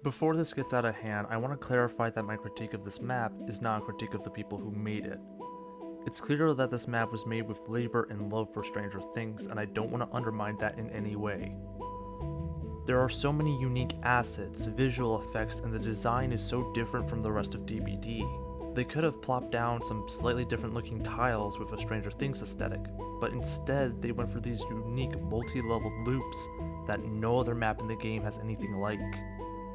Before this gets out of hand, I want to clarify that my critique of this map is not a critique of the people who made it. It's clear that this map was made with labor and love for Stranger Things, and I don't want to undermine that in any way. There are so many unique assets, visual effects, and the design is so different from the rest of DBD. They could have plopped down some slightly different looking tiles with a Stranger Things aesthetic, but instead they went for these unique multi-leveled loops that no other map in the game has anything like.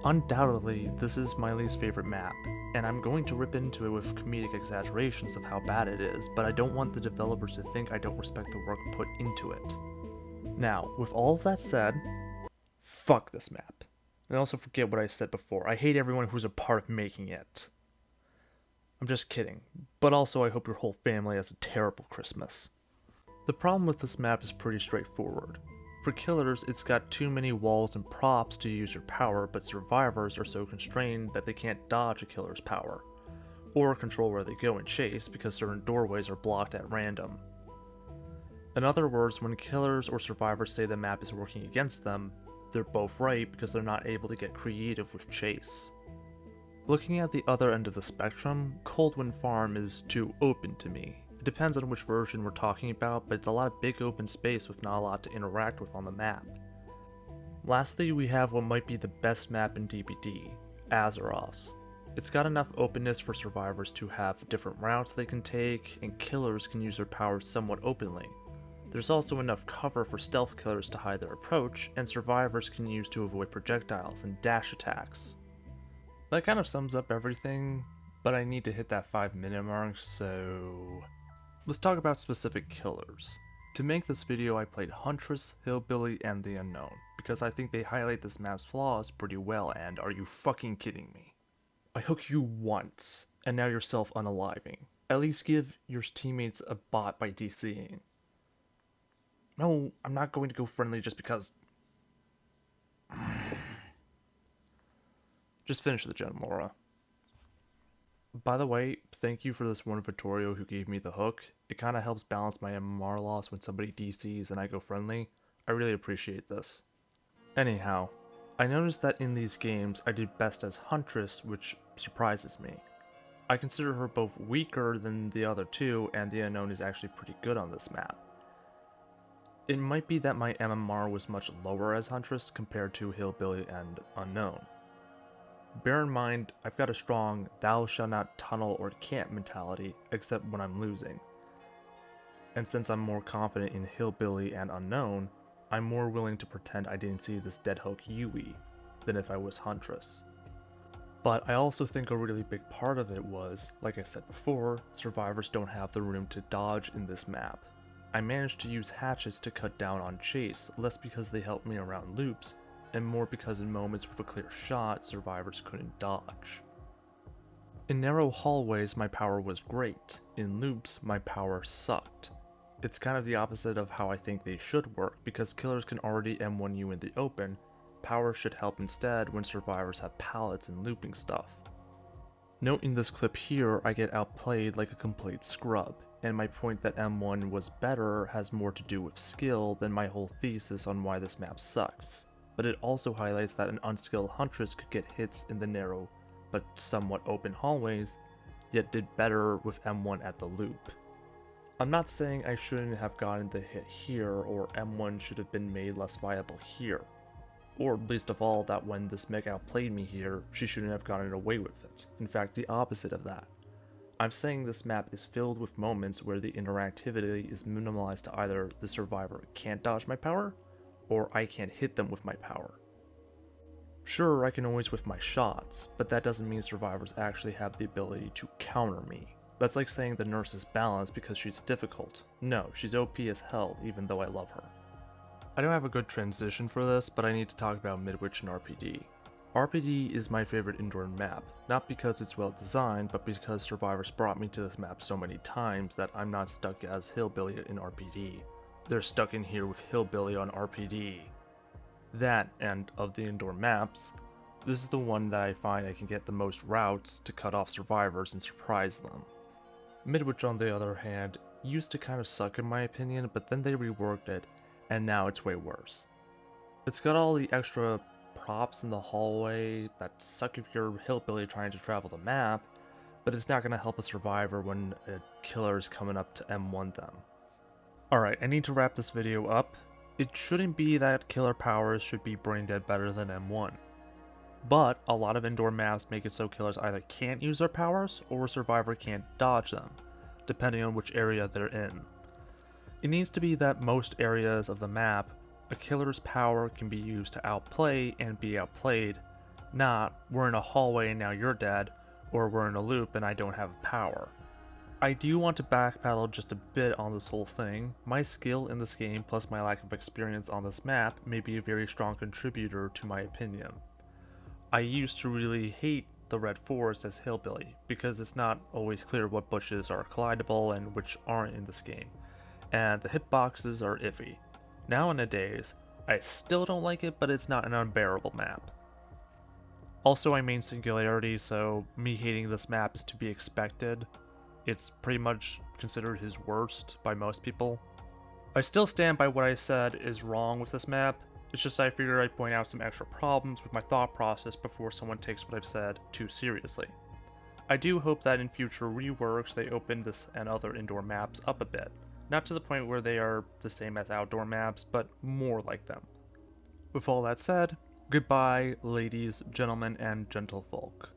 Undoubtedly, this is my least favorite map, and I'm going to rip into it with comedic exaggerations of how bad it is, but I don't want the developers to think I don't respect the work put into it. Now, with all of that said, fuck this map. And also forget what I said before, I hate everyone who's a part of making it. I'm just kidding, but also I hope your whole family has a terrible Christmas. The problem with this map is pretty straightforward. For killers, it's got too many walls and props to use your power, but survivors are so constrained that they can't dodge a killer's power, or control where they go and chase because certain doorways are blocked at random. In other words, when killers or survivors say the map is working against them, they're both right because they're not able to get creative with chase. Looking at the other end of the spectrum, Coldwind Farm is too open to me. It depends on which version we're talking about, but it's a lot of big open space with not a lot to interact with on the map. Lastly, we have what might be the best map in DBD, Azeroth's. It's got enough openness for survivors to have different routes they can take, and killers can use their powers somewhat openly. There's also enough cover for stealth killers to hide their approach, and survivors can use to avoid projectiles and dash attacks. That kind of sums up everything, but I need to hit that 5-minute mark, so let's talk about specific killers. To make this video, I played Huntress, Hillbilly, and the Unknown, because I think they highlight this map's flaws pretty well, and are you fucking kidding me? I hook you once, and now you're self-unaliving. At least give your teammates a bot by DCing. No, I'm not going to go friendly just because. Just finish the gen, Laura. By the way, thank you for this one Vittorio who gave me the hook. It kind of helps balance my MMR loss when somebody DCs and I go friendly. I really appreciate this. Anyhow, I noticed that in these games I did best as Huntress, which surprises me. I consider her both weaker than the other two, and the Unknown is actually pretty good on this map. It might be that my MMR was much lower as Huntress compared to Hillbilly and Unknown. Bear in mind, I've got a strong thou shalt not tunnel or camp mentality, except when I'm losing. And since I'm more confident in Hillbilly and Unknown, I'm more willing to pretend I didn't see this dead hook Yui than if I was Huntress. But I also think a really big part of it was, like I said before, survivors don't have the room to dodge in this map. I managed to use hatchets to cut down on chase, less because they helped me around loops, and more because in moments with a clear shot, survivors couldn't dodge. In narrow hallways, my power was great. In loops, my power sucked. It's kind of the opposite of how I think they should work, because killers can already M1 you in the open. Power should help instead when survivors have pallets and looping stuff. Note in this clip here, I get outplayed like a complete scrub, and my point that M1 was better has more to do with skill than my whole thesis on why this map sucks. But it also highlights that an unskilled Huntress could get hits in the narrow but somewhat open hallways, yet did better with M1 at the loop. I'm not saying I shouldn't have gotten the hit here, or M1 should have been made less viable here, or least of all that when this mech outplayed me here, she shouldn't have gotten away with it. In fact, the opposite of that. I'm saying this map is filled with moments where the interactivity is minimalized to either the survivor can't dodge my power, or I can't hit them with my power. Sure, I can always whiff my shots, but that doesn't mean survivors actually have the ability to counter me. That's like saying the nurse is balanced because she's difficult. No, she's OP as hell, even though I love her. I don't have a good transition for this, but I need to talk about Midwich and RPD. RPD is my favorite indoor map, not because it's well designed, but because survivors brought me to this map so many times that I'm not stuck as Hillbilly in RPD. They're stuck in here with Hillbilly on RPD. That, and of the indoor maps, this is the one that I find I can get the most routes to cut off survivors and surprise them. Midwich, on the other hand, used to kind of suck in my opinion, but then they reworked it, and now it's way worse. It's got all the extra props in the hallway that suck if you're hillbilly trying to travel the map, but it's not going to help a survivor when a killer is coming up to M1 them. Alright, I need to wrap this video up. It shouldn't be that killer powers should be brain dead better than M1. But a lot of indoor maps make it so killers either can't use their powers or a survivor can't dodge them, depending on which area they're in. It needs to be that most areas of the map, a killer's power can be used to outplay and be outplayed, not we're in a hallway and now you're dead, or we're in a loop and I don't have power. I do want to backpedal just a bit on this whole thing. My skill in this game plus my lack of experience on this map may be a very strong contributor to my opinion. I used to really hate the red forest as hillbilly because it's not always clear what bushes are collidable and which aren't in this game, and the hitboxes are iffy. Nowadays, I still don't like it, but it's not an unbearable map. Also, I main Singularity, so me hating this map is to be expected. It's pretty much considered his worst by most people. I still stand by what I said is wrong with this map. It's just I figured I'd point out some extra problems with my thought process before someone takes what I've said too seriously. I do hope that in future reworks they open this and other indoor maps up a bit. Not to the point where they are the same as outdoor maps, but more like them. With all that said, goodbye, ladies, gentlemen, and gentlefolk.